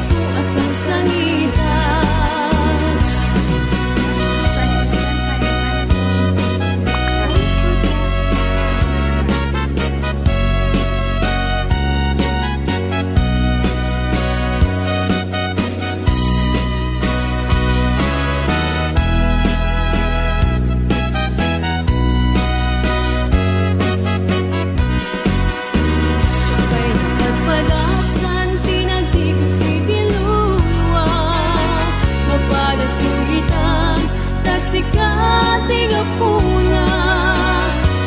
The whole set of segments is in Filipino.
suas ang sangitan. Sikat igapuna,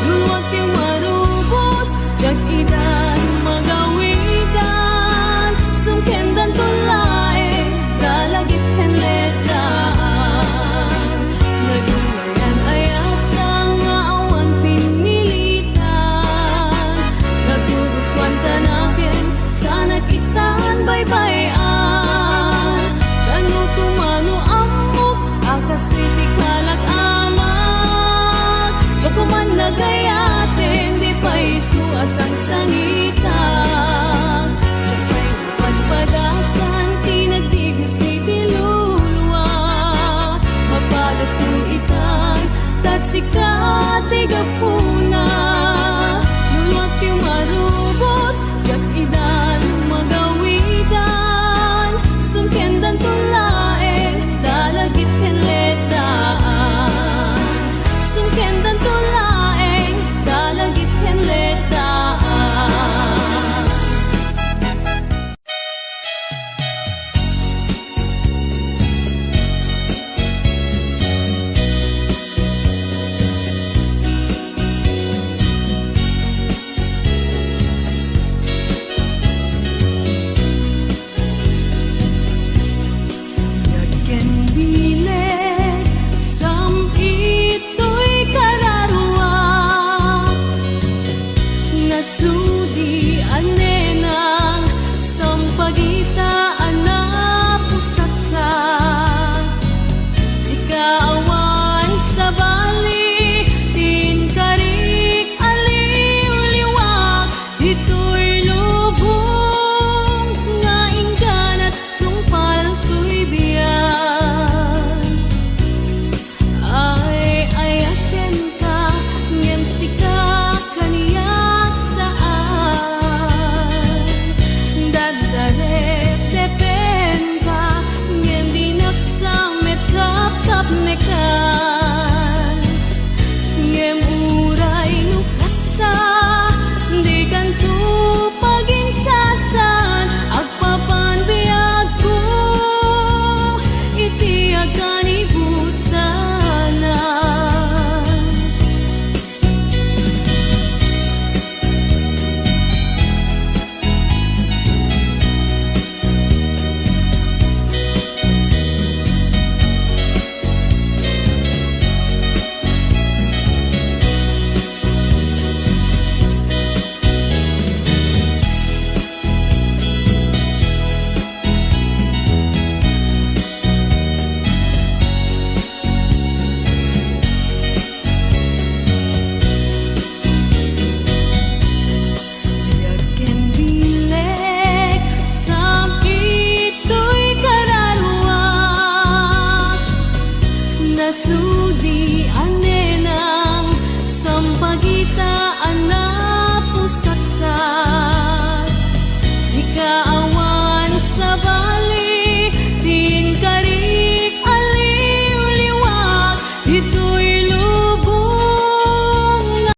dulwat yung marubos, jag idan magawitan, sungkendan tulae, dalagit henletaan. Nagumayan ayat ang awan pinilitan, naguguswan tanakin, sana kitaan baybayan. Kanu tumano amok, akas kritikal kuman nagayatin, di pa'y suas ang sangitan. Siya'y napagpadasan, tinagdigos si Dilulwa. Mapadas ko'y itan, tasikat igapuna. Lulwat yung marubos, jak idan magawidan. Sungkendan tulae, dalagit henletaan. Sungkendan tulae, dalagit henletaan. Yagken bilet, sampito'y kararwa. Nasudi anenang, sampagitaan na pusaksa. Sikaawan sa bali, tinkarik aliw-liwak. Dito'y lubong, nga ingganat tungpal to'y biyan. Ay ayaken ka, ngem sika kaniyak saan. Daddaret depen ka, ngem dinaksamet kap-kap nekan. Ngem uray nukasta, di kanto paginsasan. Agpapan biyag ko, itiyagan ibusanan. Yagken bilek, sampito'y kararwa. Nasudi anenang, sampagitan